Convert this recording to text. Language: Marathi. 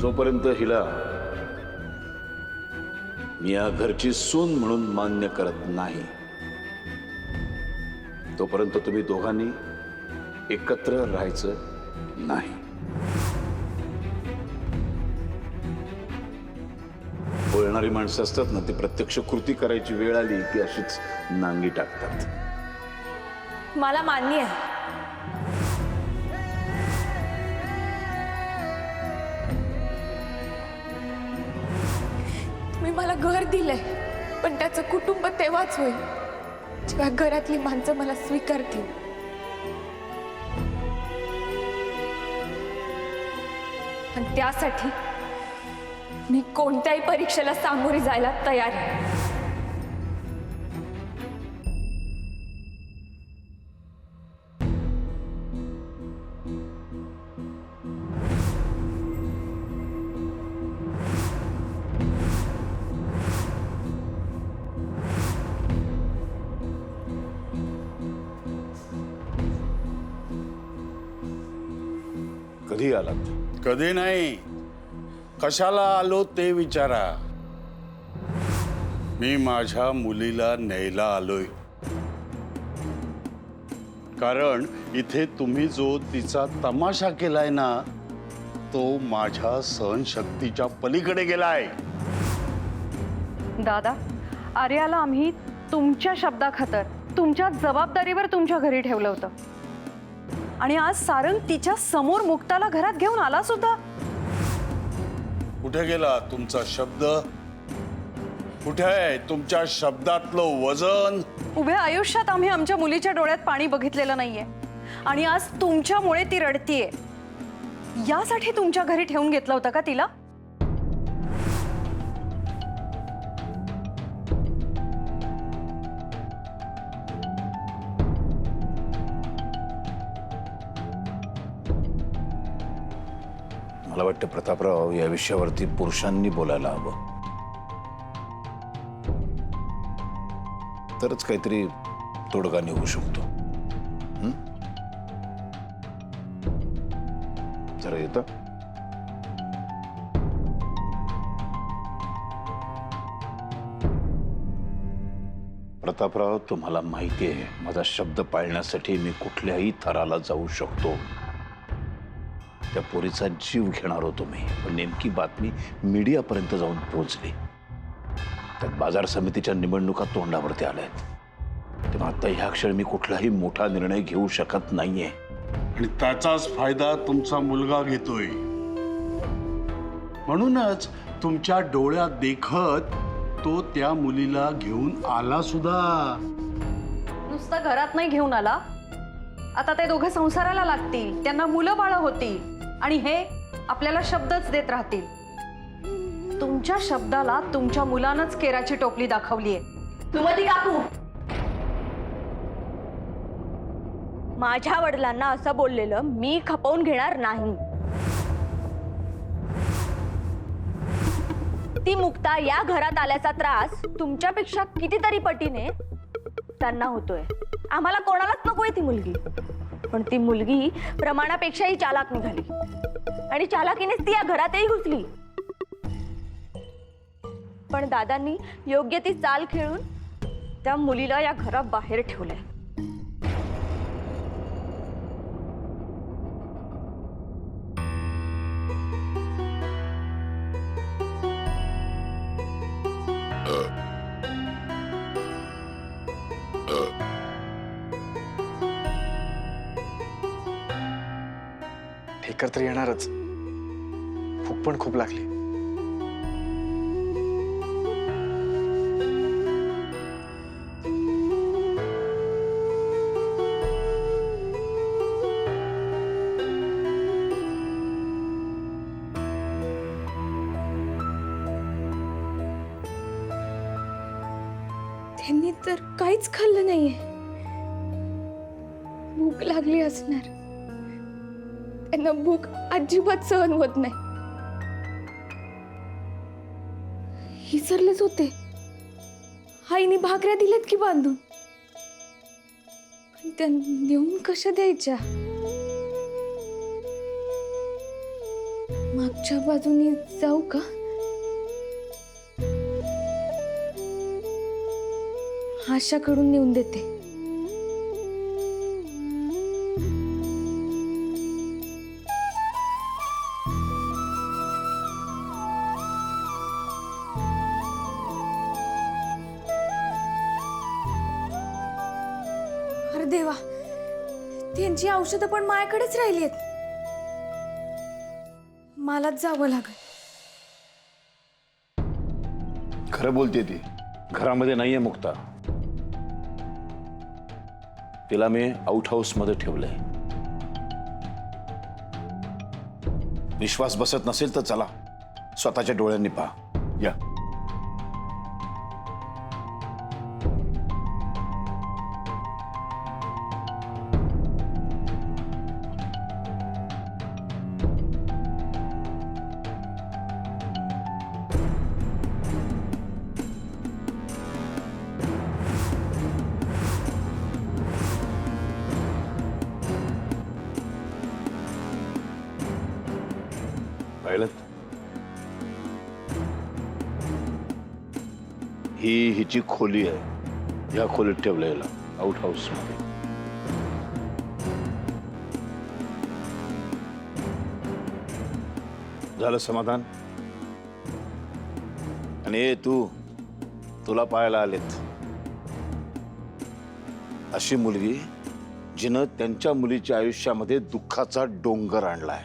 जोपर्यंत हिला मी या घरची सून म्हणून मान्य करत नाही तोपर्यंत तुम्ही दोघांनी एकत्र राहायचं नाही। बोलणारी माणसं असतात ना, ती प्रत्यक्ष कृती करायची वेळ आली की अशीच नांगी टाकतात। मला मान्य आहे, तुम्ही मला घर दिलंय, पण त्याचं कुटुंब तेव्हाच होईल जेव्हा घरातली माणसं मला स्वीकारतील। आणि त्यासाठी मी कोणत्याही परीक्षेला सामोरी जायला तयार आहे। कधी आलात? कधी नाही, कशाला आलो ते विचारा। मी माझ्या मुलीला न्यायला आलोय, कारण इथे तुम्ही जो तिचा तमाशा केलाय ना, तो माझ्या सहनशक्तीच्या पलीकडे गेलाय। दादा, आर्याला आम्ही तुमच्या शब्दाखातर तुमच्या जबाबदारीवर तुमच्या घरी ठेवलं होतं, आणि आज सारंग तिच्या समोर मुक्ताला घरात घेऊन आला सुद्धा। कुठे गेला तुमचा शब्द? कुठे आहे तुमच्या शब्दातलं वजन? उभ्या आयुष्यात आम्ही आमच्या मुलीच्या डोळ्यात पाणी बघितलेलं नाहीये, आणि आज तुमच्यामुळे ती रडतीये। यासाठी तुमच्या घरी ठेवून घेतलं होतं का तिला? मला वाटतं प्रतापराव, या विषयावरती पुरुषांनी बोलायला हवं, तरच काहीतरी तोडगा निघू शकतो। जरा येतं? प्रतापराव, तुम्हाला माहिती आहे, माझा शब्द पाळण्यासाठी मी कुठल्याही थराला जाऊ शकतो। त्या पोरीचा जीव घेणार होतो मी, पण नेमकी बातमी मीडियापर्यंत जाऊन पोहोचली। त्यात बाजार समितीच्या निवडणुका तोंडावरती आल्यात, तेव्हा आता ह्या क्षणी मी कुठलाही मोठा निर्णय घेऊ शकत नाहीये। आणि त्याचाच फायदा तुमचा मुलगा घेतोय, म्हणूनच तुमच्या डोळ्यात देखत तो त्या मुलीला घेऊन आला सुद्धा। नुसतं घरात नाही घेऊन आला, आता ते दोघं संसाराला लागतील, त्यांना मुलं बाळ होतील, आणि हे आपल्याला शब्दच देत राहतील। तुमच्या शब्दाला तुमच्या मुलानंच केराची टोपली दाखवलीये। सुमती काकू, माझ्या वडिलांना असं बोललेलं मी खपवून घेणार नाही। ती मुक्ता या घरात आल्याचा त्रास तुमच्यापेक्षा कितीतरी पटीने त्यांना होतोय। आम्हाला कोणालाच नकोय ती मुलगी, पण ती मुलगी प्रमाणापेक्षाही चालाक निघाली, आणि चालाकीनेच ती या घरातही घुसली। पण दादांनी योग्य ती चाल खेळून त्या मुलीला या घराबाहेर ठेवलंय। ठेकर तर येणारच, भूक पण खूप लागली। त्यांनी तर काहीच खाल्लं नाहीये, भूक लागली असणार। त्यांना भूक अजिबात सहन होत नाही। विसरलेच होते, आईने भाकऱ्या दिल्यात की बांधून, पण त्या नेऊन कशा द्यायच्या? मागच्या आऊच्या बाजूने जाऊ का? आशाकडून नेऊन देते. अरे देवा, त्यांची औषधं पण माझ्याकडेच राहिली आहेत. मलाच जावं लागेल. खरं बोलते ती. घरामध्ये नाहीये मुक्ता. तिला मी आउट हाऊस मध्ये ठेवलंय. विश्वास बसत नसेल तर चला, स्वतःच्या डोळ्यांनी पहा. या. पाहिलं? ही हिची खोली आहे. या खोलीत ठेवलं याला आउट हाऊस मध्ये. झालं समाधान? आणि तुला पाहायला आलेत. अशी मुलगी जिनं त्यांच्या मुलीच्या आयुष्यामध्ये दुःखाचा डोंगर आणलाय.